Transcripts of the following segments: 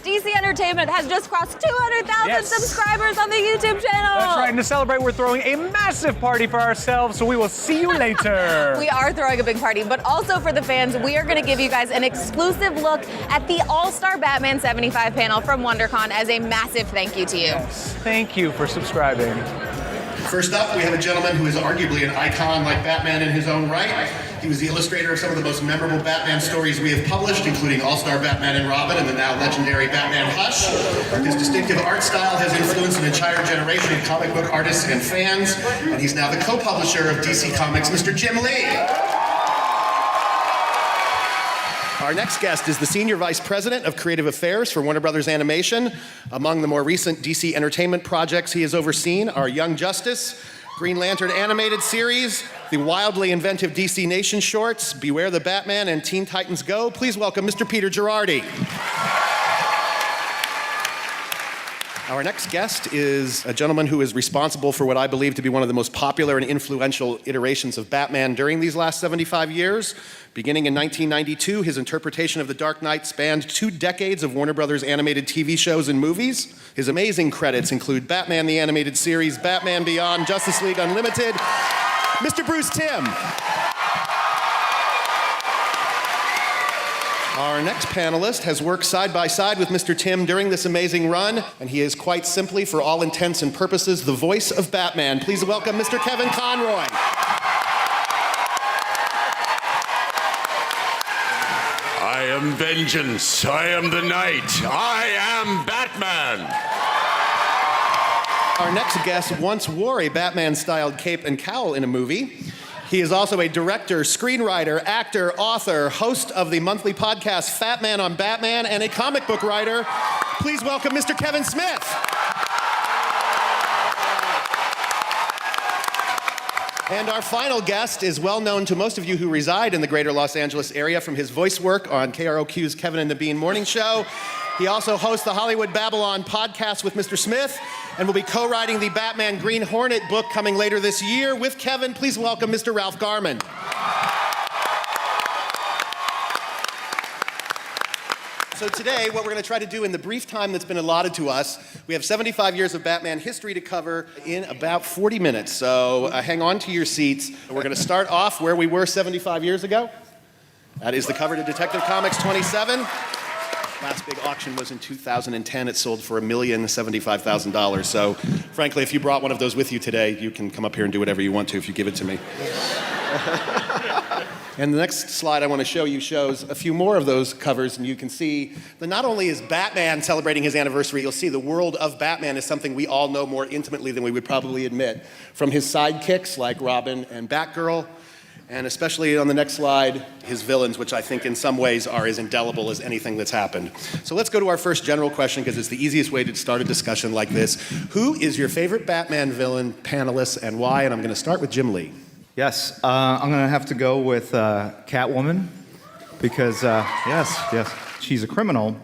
DC Entertainment has just crossed 200,000 Yes. subscribers on the YouTube channel. That's right, and to celebrate, we're throwing a massive party for ourselves, so we will see you later. We are throwing a big party, but also for the fans, we are going to give you guys an exclusive look at the All-Star Batman 75 panel from WonderCon as a massive thank you to you. Yes, thank you for subscribing. First up, we have a gentleman who is arguably an icon like Batman in his own right. He was the illustrator of some of the most memorable Batman stories we have published, including All-Star Batman and Robin and the now legendary Batman Hush. His distinctive art style has influenced an entire generation of comic book artists and fans, and he's now the co-publisher of DC Comics, Mr. Jim Lee. Our next guest is the Senior Vice President of Creative Affairs for Warner Brothers Animation. Among the more recent DC Entertainment projects he has overseen are Young Justice, Green Lantern animated series, the wildly inventive DC Nation shorts, Beware the Batman, and Teen Titans Go. Please welcome Mr. Peter Girardi. Our next guest is a gentleman who is responsible for what I believe to be one of the most popular and influential iterations of Batman during these last 75 years. Beginning in 1992, his interpretation of The Dark Knight spanned 2 decades of Warner Brothers animated TV shows and movies. His amazing credits include Batman the Animated Series, Batman Beyond, Justice League Unlimited. Mr. Bruce Timm. Our next panelist has worked side by side with Mr. Timm during this amazing run, and he is quite simply, for all intents and purposes, the voice of Batman. Please welcome Mr. Kevin Conroy. I am vengeance. I am the night. I am Batman. Our next guest once wore a Batman-styled cape and cowl in a movie. He is also a director, screenwriter, actor, author, host of the monthly podcast Fat Man on Batman, and a comic book writer. Please welcome Mr. Kevin Smith. And our final guest is well known to most of you who reside in the greater Los Angeles area from his voice work on KROQ's Kevin and the Bean Morning Show. He also hosts the Hollywood Babylon podcast with Mr. Smith and will be co-writing the Batman Green Hornet book coming later this year. With Kevin, please welcome Mr. Ralph Garman. So today, what we're going to try to do in the brief time that's been allotted to us, we have 75 years of Batman history to cover in about 40 minutes. So hang on to your seats. We're going to start off where we were 75 years ago. That is the cover to Detective Comics 27. Last big auction was in 2010. It sold for $1,075,000. So frankly, if you brought one of those with you today, you can come up here and do whatever you want to if you give it to me. And the next slide I want to show you shows a few more of those covers, and you can see that not only is Batman celebrating his anniversary, you'll see the world of Batman is something we all know more intimately than we would probably admit, from his sidekicks like Robin and Batgirl, and especially on the next slide, his villains, which I think in some ways are as indelible as anything that's happened. So let's go to our first general question, because it's the easiest way to start a discussion like this. Who is your favorite Batman villain, panelists, and why? And I'm going to start with Jim Lee. Yes, I'm going to have to go with Catwoman because, yes, she's a criminal.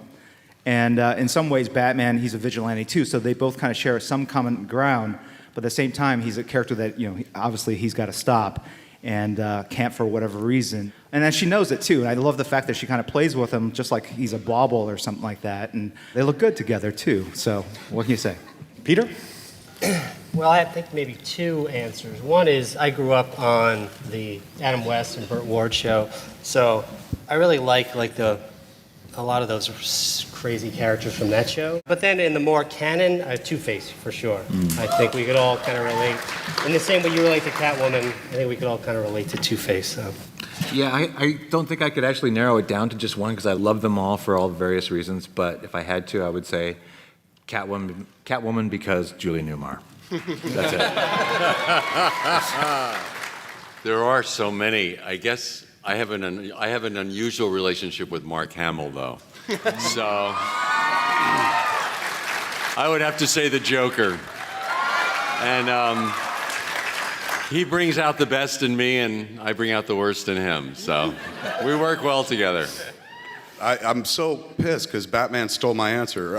And in some ways, Batman, he's a vigilante too, so they both kind of share some common ground, but at the same time, he's a character that, obviously he's got to stop and can't for whatever reason. And then she knows it too, and I love the fact that she kind of plays with him just like he's a bauble or something like that, and they look good together too. So what can you say? Peter? Well, I think maybe 2 answers. One is I grew up on the Adam West and Burt Ward show, so I really like a lot of those crazy characters from that show. But then in the more canon, Two-Face for sure. I think we could all kind of relate. In the same way you relate to Catwoman, I think we could all kind of relate to Two-Face. So. Yeah, I don't think I could actually narrow it down to just one because I love them all for all various reasons. But if I had to, I would say Catwoman because Julie Newmar. That's it. There are so many. I guess I have an unusual relationship with Mark Hamill, though. So I would have to say the Joker. And he brings out the best in me, and I bring out the worst in him. So we work well together. I'm so pissed because Batman stole my answer.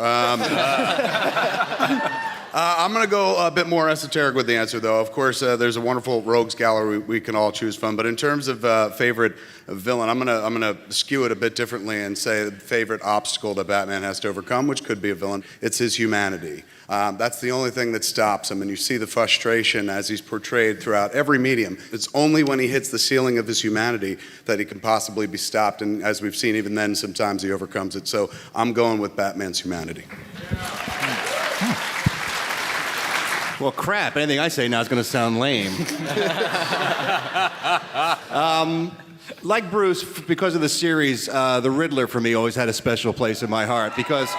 I'm going to go a bit more esoteric with the answer, though. Of course, there's a wonderful rogues gallery we can all choose from. But in terms of favorite villain, I'm gonna skew it a bit differently and say the favorite obstacle that Batman has to overcome, which could be a villain. It's his humanity. That's the only thing that stops him, and you see the frustration as he's portrayed throughout every medium. It's only when he hits the ceiling of his humanity that he can possibly be stopped, and as we've seen, even then, sometimes he overcomes it. So I'm going with Batman's humanity. Well, crap. Anything I say now is going to sound lame. Like Bruce, because of the series, the Riddler for me always had a special place in my heart because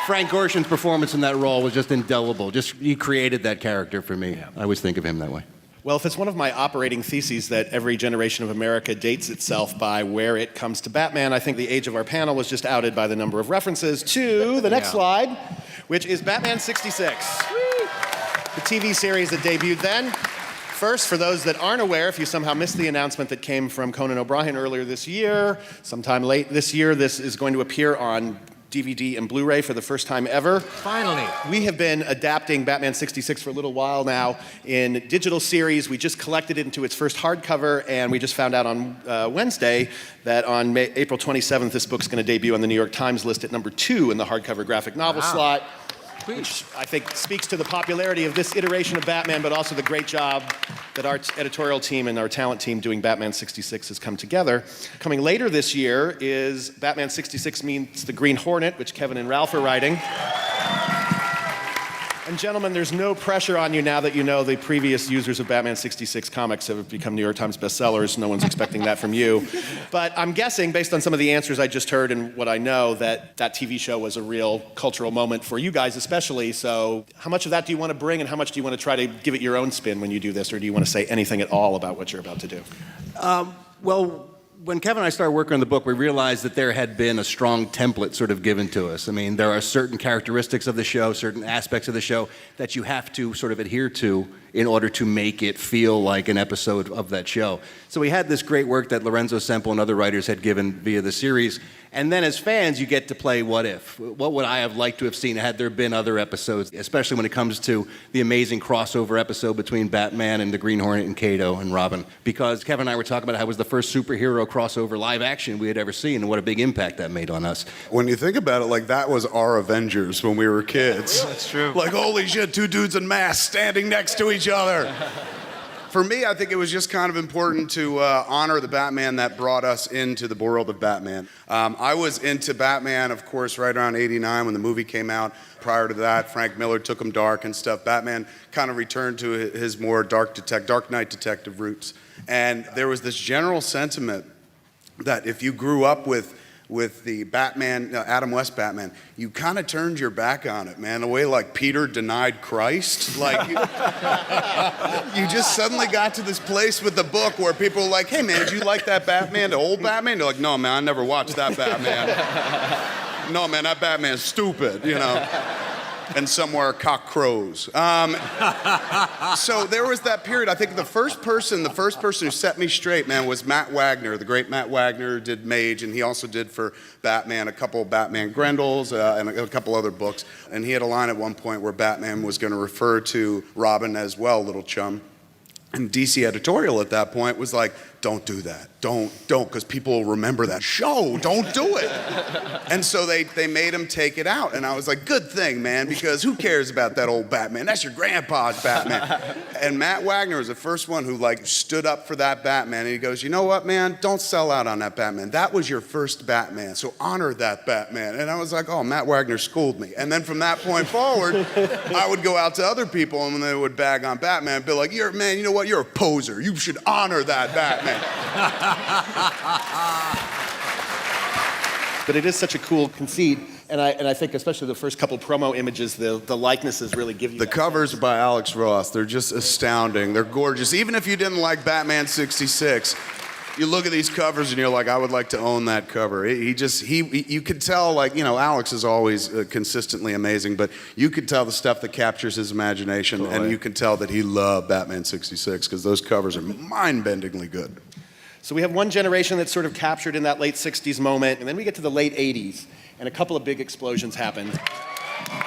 Frank Gorshin's performance in that role was just indelible. He created that character for me. I always think of him that way. Well, if it's one of my operating theses that every generation of America dates itself by where it comes to Batman, I think the age of our panel was just outed by the number of references to the next slide, which is Batman 66. The TV series that debuted then. First, for those that aren't aware, if you somehow missed the announcement that came from Conan O'Brien earlier this year, sometime late this year, this is going to appear on DVD and Blu-ray for the first time ever. Finally. We have been adapting Batman 66 for a little while now in digital series. We just collected it into its first hardcover, and we just found out on Wednesday that on April 27th, this book's going to debut on the New York Times list at number 2 in the hardcover graphic novel slot. Which I think speaks to the popularity of this iteration of Batman, but also the great job that our editorial team and our talent team doing Batman 66 has come together. Coming later this year is Batman 66 Meets the Green Hornet, which Kevin and Ralph are writing. And gentlemen, there's no pressure on you now that you know the previous users of Batman 66 comics have become New York Times bestsellers. No one's expecting that from you. But I'm guessing, based on some of the answers I just heard and what I know, that TV show was a real cultural moment for you guys especially. So how much of that do you want to bring, and how much do you want to try to give it your own spin when you do this, or do you want to say anything at all about what you're about to do? Well, when Kevin and I started working on the book, we realized that there had been a strong template sort of given to us. I mean, there are certain characteristics of the show, certain aspects of the show that you have to sort of adhere to in order to make it feel like an episode of that show. So we had this great work that Lorenzo Semple and other writers had given via the series. And then as fans, you get to play what if. What would I have liked to have seen had there been other episodes, especially when it comes to the amazing crossover episode between Batman and the Green Hornet and Kato and Robin. Because Kevin and I were talking about how it was the first superhero crossover live action we had ever seen, and what a big impact that made on us. When you think about it, like, that was our Avengers when we were kids. That's true. Like, holy shit, 2 dudes in masks standing next to each other. For me, I think it was just kind of important to honor the Batman that brought us into the world of Batman. I was into Batman, of course, right around '89 when the movie came out. Prior to that, Frank Miller took him dark and stuff. Batman kind of returned to his more Dark Knight detective roots. And there was this general sentiment that if you grew up with the Batman, Adam West Batman, you kind of turned your back on it, man. The way like Peter denied Christ. Like, you just suddenly got to this place with the book where people were like, hey man, do you like that Batman, the old Batman? They're like, no man, I never watched that Batman. No man, that Batman's stupid, you know. And somewhere cock crows. So there was that period. I think the first person who set me straight, man, was Matt Wagner. The great Matt Wagner did Mage, and he also did for Batman a couple of Batman Grendels and a couple other books. And he had a line at one point where Batman was going to refer to Robin as, well, little chum. And DC editorial at that point was like, don't do that. Don't, because people will remember that show. Don't do it. And so they made him take it out. And I was like, good thing, man, because who cares about that old Batman? That's your grandpa's Batman. And Matt Wagner was the first one who like stood up for that Batman. And he goes, you know what, man? Don't sell out on that Batman. That was your first Batman, so honor that Batman. And I was like, oh, Matt Wagner schooled me. And then from that point forward, I would go out to other people and they would bag on Batman and be like, man, you know what? You're a poser. You should honor that Batman. But it is such a cool conceit, and I think especially the first couple promo images, the likenesses really give you. The covers are by Alex Ross. They're just astounding. They're gorgeous. Even if you didn't like Batman 66, you look at these covers and you're like, I would like to own that cover. You could tell, like, you know, Alex is always consistently amazing, but you could tell the stuff that captures his imagination, and you can tell that he loved Batman 66 because those covers are mind-bendingly good. So we have one generation that's sort of captured in that late 60s moment, and then we get to the late 80s, and a couple of big explosions happened.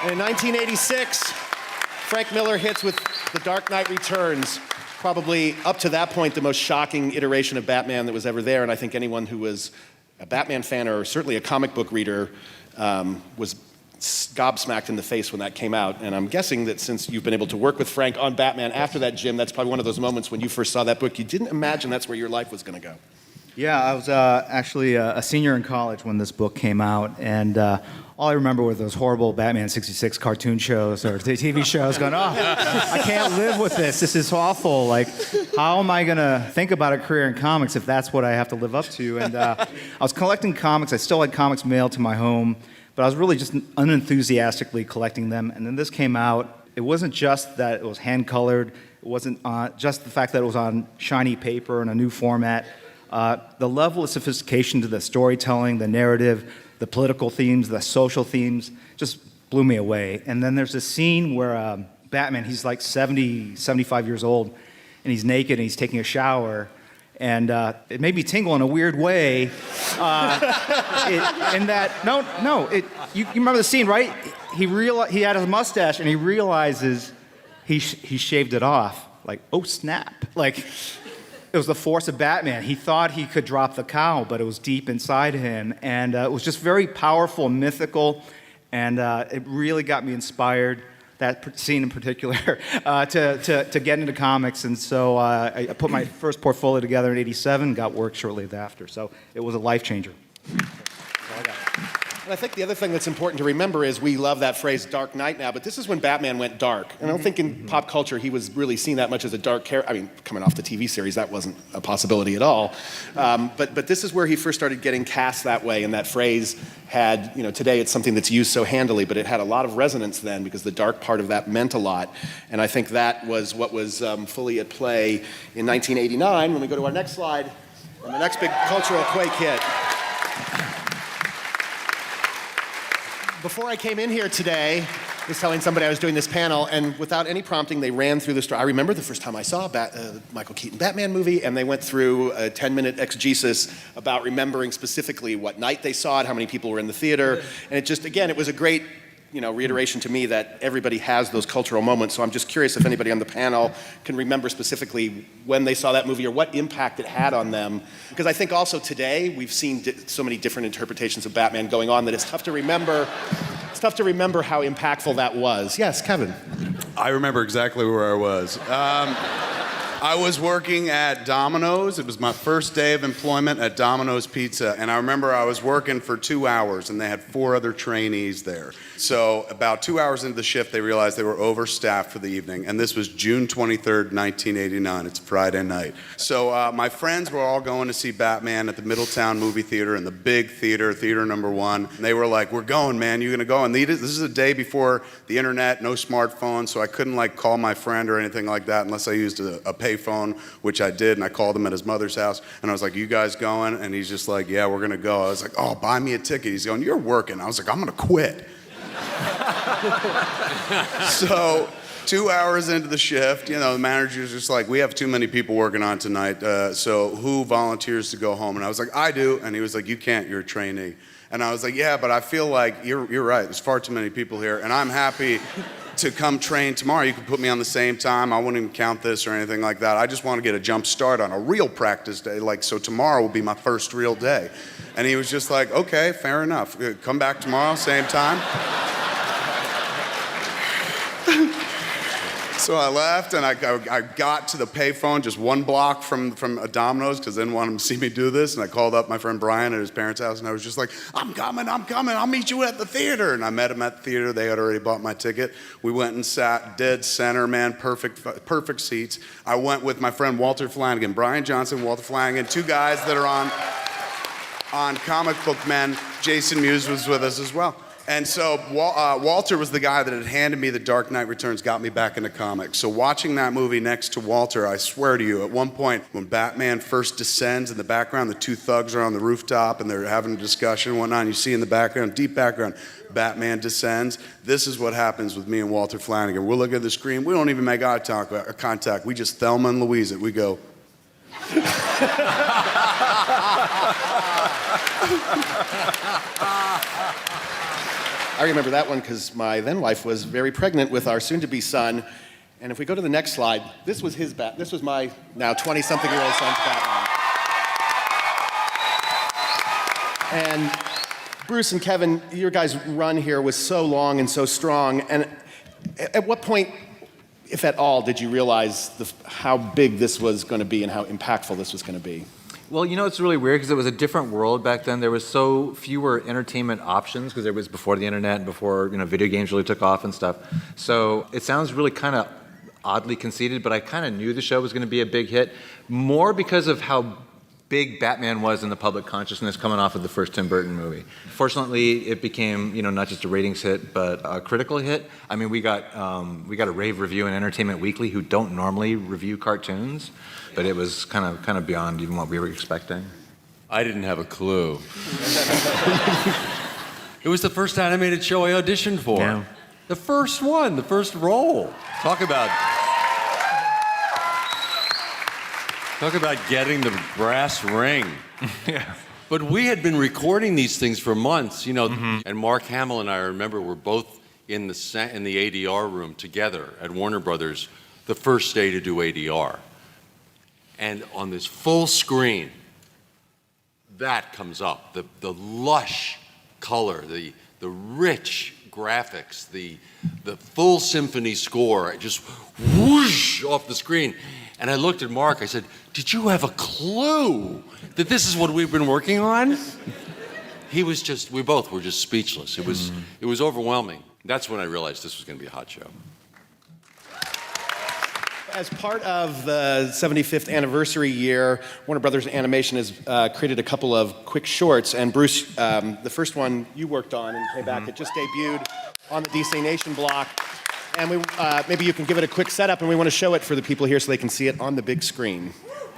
And in 1986, Frank Miller hits with The Dark Knight Returns, probably up to that point the most shocking iteration of Batman that was ever there, and I think anyone who was a Batman fan or certainly a comic book reader was gobsmacked in the face when that came out. And I'm guessing that since you've been able to work with Frank on Batman after that, Jim, that's probably one of those moments when you first saw that book, you didn't imagine that's where your life was going to go. Yeah, I was actually a senior in college when this book came out, and all I remember were those horrible Batman 66 cartoon shows or TV shows going, oh, I can't live with this. This is awful. Like, how am I going to think about a career in comics if that's what I have to live up to? And I was collecting comics. I still had comics mailed to my home, but I was really just unenthusiastically collecting them. And then this came out. It wasn't just that it was hand-colored. It wasn't just the fact that it was on shiny paper in a new format. The level of sophistication to the storytelling, the narrative, the political themes, the social themes, just blew me away. And then there's this scene where Batman, he's like 70, 75 years old, and he's naked and he's taking a shower. And it made me tingle in a weird way. You remember the scene, right? He had his mustache and he realizes he shaved it off. Like, oh snap. Like, it was the force of Batman. He thought he could drop the cowl, but it was deep inside him. And it was just very powerful, mythical, and it really got me inspired, that scene in particular, to get into comics. And so I put my first portfolio together in '87, got work shortly thereafter. So it was a life changer. And I think the other thing that's important to remember is we love that phrase Dark Knight now, but this is when Batman went dark. And I don't think in pop culture he was really seen that much as a dark character. I mean, coming off the TV series, that wasn't a possibility at all. But this is where he first started getting cast that way, and that phrase had, today it's something that's used so handily, but it had a lot of resonance then because the dark part of that meant a lot. And I think that was what was fully at play in 1989 when we go to our next slide, and the next big cultural quake hit. Before I came in here today, I was telling somebody I was doing this panel, and without any prompting, they ran through the story. I remember the first time I saw a Michael Keaton Batman movie, and they went through a 10-minute exegesis about remembering specifically what night they saw it, how many people were in the theater, and it just, again, it was a great reiteration to me that everybody has those cultural moments. So I'm just curious if anybody on the panel can remember specifically when they saw that movie or what impact it had on them. Because I think also today we've seen so many different interpretations of Batman going on that it's tough to remember. It's tough to remember how impactful that was. Yes, Kevin. I remember exactly where I was. I was working at Domino's. It was my first day of employment at Domino's Pizza, and I remember I was working for 2 hours, and they had 4 other trainees there. So about 2 hours into the shift, they realized they were overstaffed for the evening, and this was June 23rd, 1989. It's Friday night. So my friends were all going to see Batman at the Middletown Movie Theater in the big theater, theater number 1. And they were like, "We're going, man. You're gonna go." And this is a day before the internet, no smartphone, so I couldn't call my friend or anything like that unless I used a payphone, which I did, and I called him at his mother's house, and I was like, "You guys going?" And he's just like, "Yeah, we're gonna go." I was like, "Oh, buy me a ticket." He's going, "You're working." I was like, "I'm gonna quit." So 2 hours into the shift, the manager's just like, "We have too many people working on tonight, so who volunteers to go home?" And I was like, "I do." And he was like, "You can't, you're a trainee." And I was like, "Yeah, but I feel like you're right. There's far too many people here, and I'm happy to come train tomorrow. You can put me on the same time. I wouldn't even count this or anything like that. I just want to get a jump start on a real practice day. So tomorrow will be my first real day." And he was just like, "Okay, fair enough. Come back tomorrow, same time." So I left, and I got to the payphone just 1 block from a Domino's because I didn't want him to see me do this. And I called up my friend Brian at his parents' house, and I was just like, I'm coming. I'll meet you at the theater." And I met him at the theater. They had already bought my ticket. We went and sat dead center, man, perfect seats. I went with my friend Walter Flanagan, Brian Johnson, Walter Flanagan, 2 guys that are on Comic Book Men. Jason Mewes was with us as well. And so Walter was the guy that had handed me The Dark Knight Returns, got me back into comics. So watching that movie next to Walter, I swear to you, at one point when Batman first descends in the background, the 2 thugs are on the rooftop and they're having a discussion and whatnot, and you see in the background, deep background, Batman descends. This is what happens with me and Walter Flanagan. We'll look at the screen. We don't even make eye contact. We just Thelma and Louise it. We go. I remember that one because my then wife was very pregnant with our soon-to-be son. And if we go to the next slide, this was this was my now 20-something-year-old son's Batman. And Bruce and Kevin, your guys' run here was so long and so strong. And at what point, if at all, did you realize how big this was going to be and how impactful this was going to be? Well, you know, it's really weird because it was a different world back then. There was so fewer entertainment options because it was before the internet and before, video games really took off and stuff. So it sounds really kind of oddly conceited, but I kind of knew the show was going to be a big hit, more because of how big Batman was in the public consciousness coming off of the first Tim Burton movie. Fortunately, it became, not just a ratings hit, but a critical hit. I mean, we got a rave review in Entertainment Weekly, who don't normally review cartoons, but it was kind of beyond even what we were expecting. I didn't have a clue. It was the first animated show I auditioned for. Yeah. The first one, the first role. Talk about getting the brass ring. Yeah. But we had been recording these things for months, and Mark Hamill and I remember were both in the ADR room together at Warner Brothers the first day to do ADR. And on this full screen, that comes up, the lush color, the rich graphics, the full symphony score, just whoosh off the screen. And I looked at Mark, I said, "Did you have a clue that this is what we've been working on?" We both were just speechless. It was overwhelming. That's when I realized this was going to be a hot show. As part of the 75th anniversary year, Warner Brothers Animation has created a couple of quick shorts. And Bruce, the first one you worked on and came back, it just debuted on the DC Nation block. And maybe you can give it a quick setup, and we want to show it for the people here so they can see it on the big screen.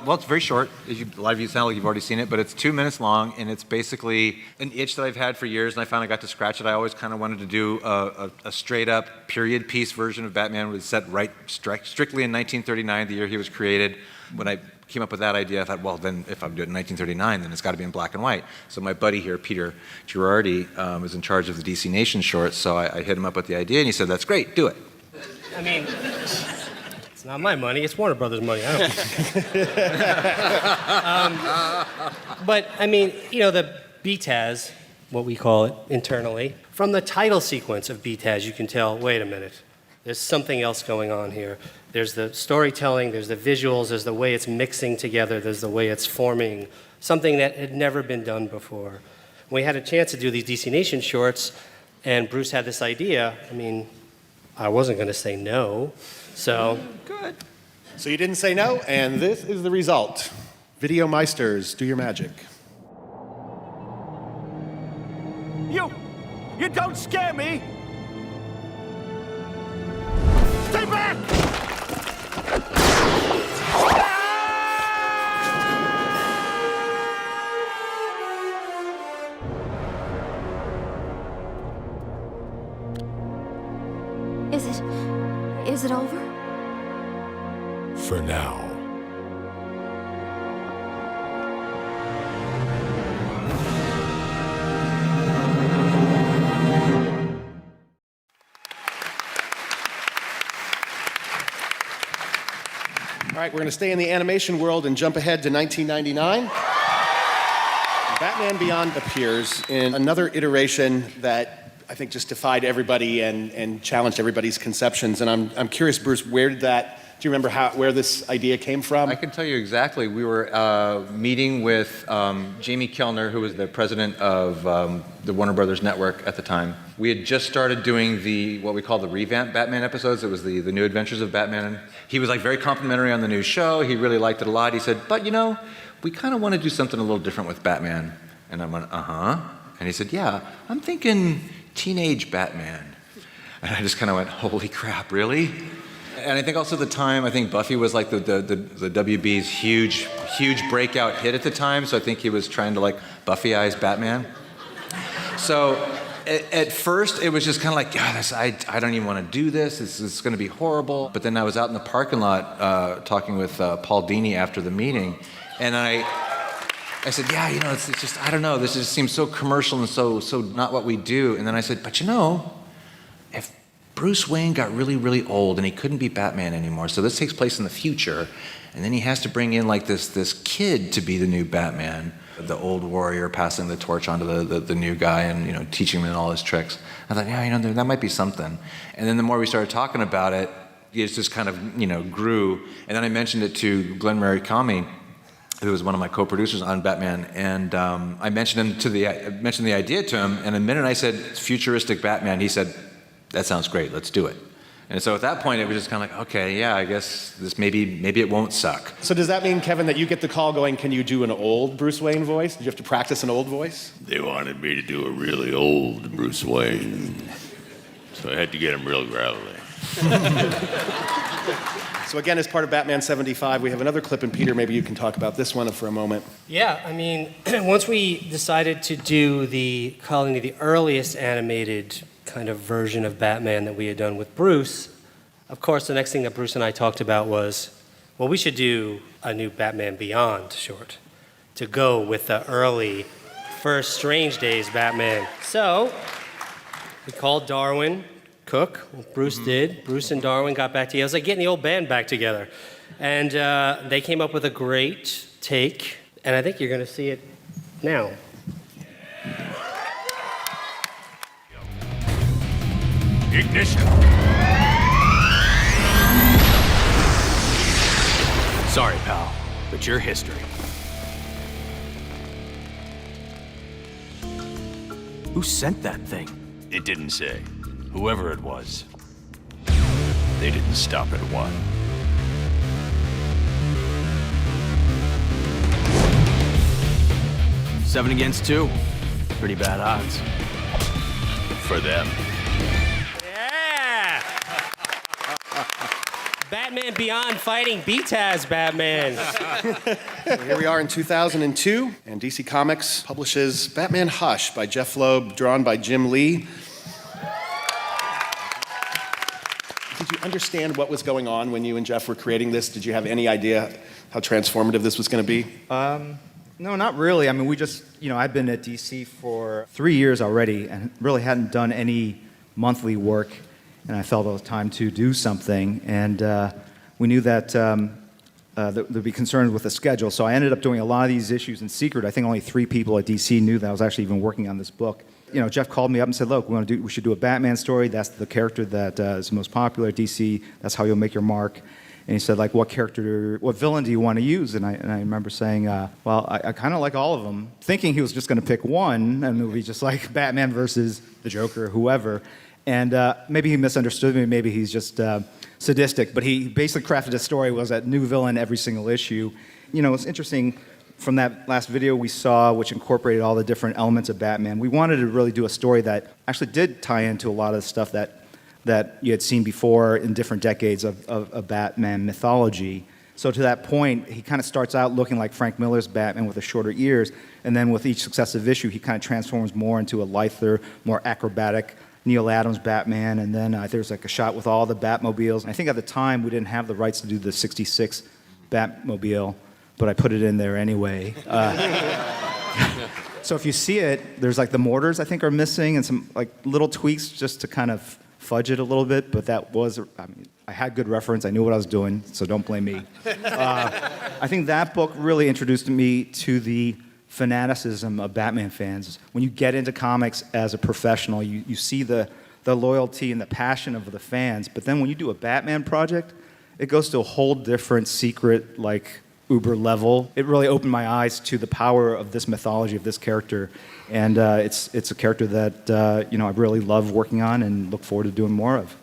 Well, it's very short. A lot of you sound like you've already seen it, but it's 2 minutes long, and it's basically an itch that I've had for years, and I finally got to scratch it. I always kind of wanted to do a straight-up period piece version of Batman. It was set strictly in 1939, the year he was created. When I came up with that idea, I thought, well, then if I'm doing it in 1939, then it's got to be in black and white. So my buddy here, Peter Girardi, is in charge of the DC Nation shorts, so I hit him up with the idea, and he said, "That's great, do it." I mean, it's not my money, it's Warner Brothers' money. I don't But, I mean, the BTAS, what we call it internally, from the title sequence of BTAS, you can tell, wait a minute, there's something else going on here. There's the storytelling, there's the visuals, there's the way it's mixing together, there's the way it's forming, something that had never been done before. When we had a chance to do these DC Nation shorts, and Bruce had this idea, I mean, I wasn't going to say no, so. Good. So you didn't say no, and this is the result. Video Meisters, do your magic. You don't scare me! Stay back! Is it over? For now. All right, we're going to stay in the animation world and jump ahead to 1999. Batman Beyond appears in another iteration that I think just defied everybody and challenged everybody's conceptions. And I'm curious, Bruce, where did that, do you remember where this idea came from? I can tell you exactly. We were meeting with Jamie Kellner, who was the president of the Warner Brothers Network at the time. We had just started doing what we call the revamped Batman episodes. It was the New Adventures of Batman. He was very complimentary on the new show. He really liked it a lot. He said, but we kind of want to do something a little different with Batman. And I went, uh-huh. And he said, yeah, I'm thinking teenage Batman. And I just kind of went, holy crap, really? And I think also at the time, I think Buffy was like the WB's huge breakout hit at the time. So I think he was trying to Buffy-ize Batman. So at first, it was just kind of God, I don't even want to do this. This is going to be horrible. But then I was out in the parking lot talking with Paul Dini after the meeting. And I said, yeah, it's just, I don't know, this just seems so commercial and so not what we do. And then I said, but if Bruce Wayne got really, really old and he couldn't be Batman anymore, so this takes place in the future, and then he has to bring in like this kid to be the new Batman, the old warrior passing the torch onto the new guy and teaching him all his tricks. I thought, that might be something. And then the more we started talking about it, it just kind of grew. And then I mentioned it to Glenn Marikami, who was one of my co-producers on Batman, and I mentioned the idea to him, and the minute I said futuristic Batman, he said, that sounds great, let's do it. And so at that point, it was just kind of like, okay, yeah, I guess this maybe it won't suck. So does that mean, Kevin, that you get the call going, can you do an old Bruce Wayne voice? Did you have to practice an old voice? They wanted me to do a really old Bruce Wayne, so I had to get him real gravelly. So again, as part of Batman 75, we have another clip, and Peter, maybe you can talk about this one for a moment. Yeah, I mean, once we decided to do the earliest animated kind of version of Batman that we had done with Bruce, of course, the next thing that Bruce and I talked about was, well, we should do a new Batman Beyond short to go with the early first Strange Days Batman. So we called Darwin Cook. Bruce did. Bruce and Darwin got back together. It was like getting the old band back together. And they came up with a great take, and I think you're going to see it now. Ignition! Sorry, pal, but you're history. Who sent that thing? It didn't say. Whoever it was, they didn't stop at one. Seven against two. Pretty bad odds. For them. Yeah! Batman Beyond fighting BTAS Batman. So here we are in 2002, and DC Comics publishes Batman Hush by Jeff Loeb, drawn by Jim Lee. Did you understand what was going on when you and Jeff were creating this? Did you have any idea how transformative this was going to be? No, not really. I mean, we just, I'd been at DC for 3 years already and really hadn't done any monthly work, and I felt it was time to do something. And we knew that there'd be concerns with the schedule, so I ended up doing a lot of these issues in secret. I think only 3 people at DC knew that I was actually even working on this book. Jeff called me up and said, look, we should do a Batman story. That's the character that is most popular at DC. That's how you'll make your mark. And he said, what villain do you want to use? And I remember saying, well, I kind of like all of them, thinking he was just going to pick one, and it would be just like Batman versus the Joker, whoever. And maybe he misunderstood me. Maybe he's just sadistic. But he basically crafted a story was a new villain every single issue. It's interesting. From that last video we saw, which incorporated all the different elements of Batman, we wanted to really do a story that actually did tie into a lot of the stuff that you had seen before in different decades of Batman mythology. So to that point, he kind of starts out looking like Frank Miller's Batman with the shorter ears, and then with each successive issue, he kind of transforms more into a lither, more acrobatic Neil Adams Batman, and then there's like a shot with all the Batmobiles. And I think at the time we didn't have the rights to do the 66 Batmobile, but I put it in there anyway. So if you see it, there's like the mortars I think are missing and some like little tweaks just to kind of fudge it a little bit, but that was, I had good reference, I knew what I was doing, so don't blame me. I think that book really introduced me to the fanaticism of Batman fans. When you get into comics as a professional, you see the loyalty and the passion of the fans, but then when you do a Batman project, it goes to a whole different secret, uber level. It really opened my eyes to the power of this mythology, of this character. And it's a character that I really love working on and look forward to doing more of.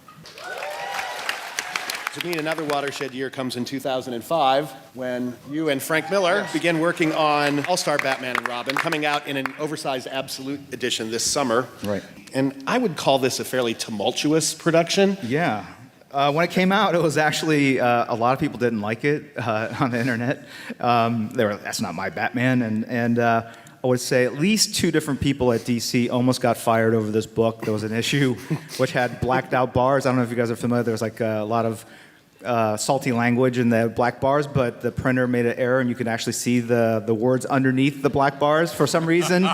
To me, another watershed year comes in 2005 when you and Frank Miller begin working on All-Star Batman and Robin, coming out in an oversized Absolute edition this summer. Right. And I would call this a fairly tumultuous production. Yeah. When it came out, it was actually, a lot of people didn't like it on the internet. They were, that's not my Batman. And I would say at least 2 different people at DC almost got fired over this book. There was an issue which had blacked out bars. I don't know if you guys are familiar. There was a lot of salty language in the black bars, but the printer made an error and you can actually see the words underneath the black bars. For some reason,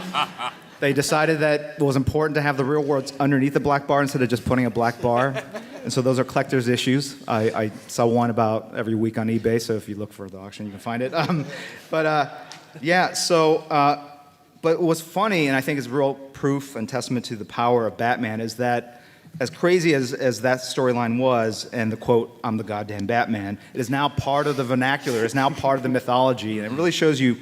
they decided that it was important to have the real words underneath the black bar instead of just putting a black bar. And so those are collector's issues. I sell one about every week on eBay, so if you look for the auction, you can find it. But what's funny, and I think is real proof and testament to the power of Batman, is that as crazy as that storyline was, and the quote, "I'm the goddamn Batman," it is now part of the vernacular, it's now part of the mythology, and it really shows you,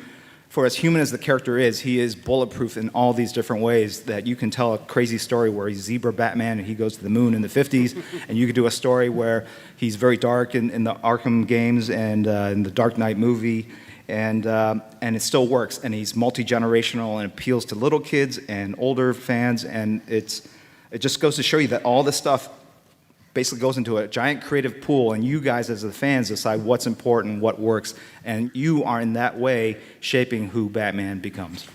for as human as the character is, he is bulletproof in all these different ways that you can tell a crazy story where he's Zebra Batman and he goes to the moon in the 50s, and you could do a story where he's very dark in the Arkham games and in the Dark Knight movie, and it still works, and he's multi-generational and appeals to little kids and older fans, and it just goes to show you that all this stuff basically goes into a giant creative pool, and you guys as the fans decide what's important, what works, and you are in that way shaping who Batman becomes.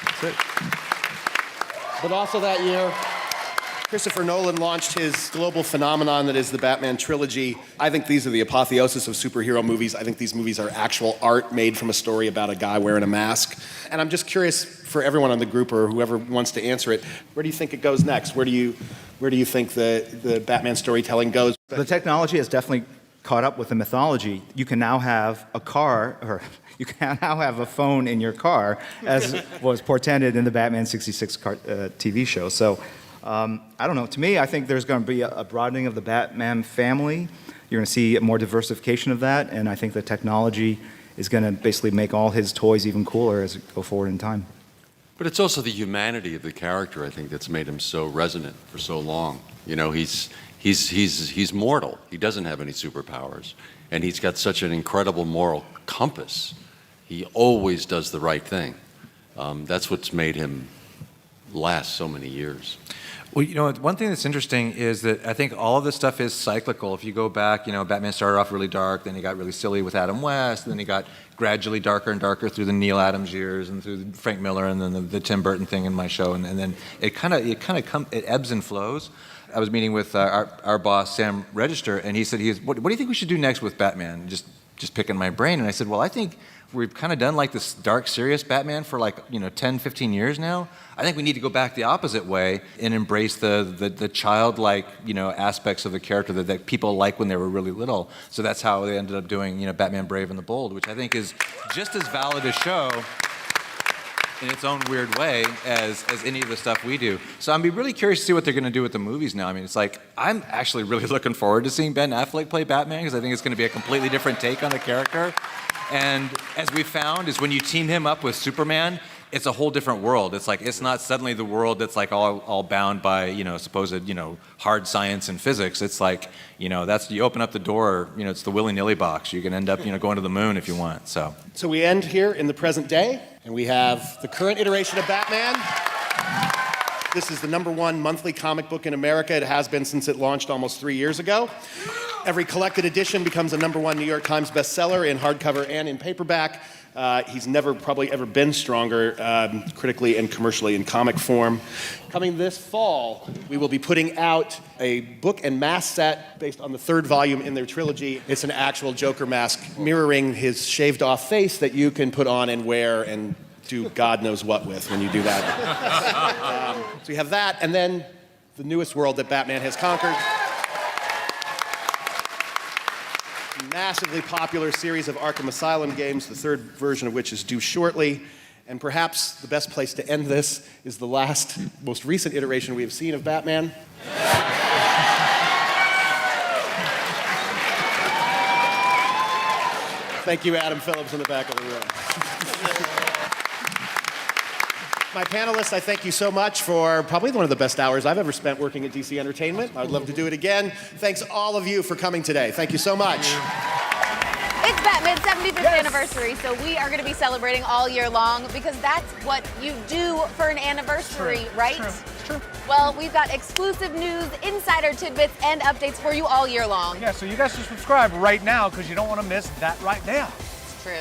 That's it. But also that year, Christopher Nolan launched his global phenomenon that is the Batman trilogy. I think these are the apotheosis of superhero movies. I think these movies are actual art made from a story about a guy wearing a mask. And I'm just curious for everyone on the group or whoever wants to answer it, where do you think it goes next? Where do you think the Batman storytelling goes? The technology has definitely caught up with the mythology. You can now have a car, or you can now have a phone in your car, as was portended in the Batman 66 TV show. So, I don't know. To me, I think there's going to be a broadening of the Batman family. You're going to see more diversification of that, and I think the technology is going to basically make all his toys even cooler as it go forward in time. But it's also the humanity of the character, I think, that's made him so resonant for so long. You know, he's mortal. He doesn't have any superpowers, and he's got such an incredible moral compass. He always does the right thing. That's what's made him last so many years. Well, you know, one thing that's interesting is that I think all of this stuff is cyclical. If you go back, you know, Batman started off really dark, then he got really silly with Adam West, then he got gradually darker and darker through the Neil Adams years and through Frank Miller and then the Tim Burton thing in my show, and then it ebbs and flows. I was meeting with our boss Sam Register, and he said, what do you think we should do next with Batman? Just picking my brain, and I said, well, I think we've kind of done like this dark, serious Batman for 10, 15 years now. I think we need to go back the opposite way and embrace the childlike, aspects of the character that people like when they were really little. So that's how they ended up doing, Batman Brave and the Bold, which I think is just as valid a show in its own weird way as any of the stuff we do. So I'm really curious to see what they're going to do with the movies now. I mean, it's like, I'm actually really looking forward to seeing Ben Affleck play Batman because I think it's going to be a completely different take on the character. And as we found is when you team him up with Superman, it's a whole different world. It's like, it's not suddenly the world that's like all bound by, supposed, hard science and physics. It's like, that's, you open up the door, it's the willy-nilly box. You can end up, going to the moon if you want, so. So we end here in the present day, and we have the current iteration of Batman. This is the #1 monthly comic book in America. It has been since it launched almost 3 years ago. Every collected edition becomes a #1 New York Times bestseller in hardcover and in paperback. He's never probably ever been stronger critically and commercially in comic form. Coming this fall, we will be putting out a book and mask set based on the 3rd volume in their trilogy. It's an actual Joker mask mirroring his shaved off face that you can put on and wear and do God knows what with when you do that. So you have that, and then the newest world that Batman has conquered. Massively popular series of Arkham Asylum games, the 3rd version of which is due shortly. And perhaps the best place to end this is the last, most recent iteration we have seen of Batman. Thank you, Adam Phillips in the back of the room. My panelists, I thank you so much for probably one of the best hours I've ever spent working at DC Entertainment. I'd love to do it again. Thanks all of you for coming today. Thank you so much. It's Batman's 75th anniversary, so we are going to be celebrating all year long because that's what you do for an anniversary, right? True. Well, we've got exclusive news, insider tidbits, and updates for you all year long. Yeah, so you guys should subscribe right now because you don't want to miss that right now. It's true.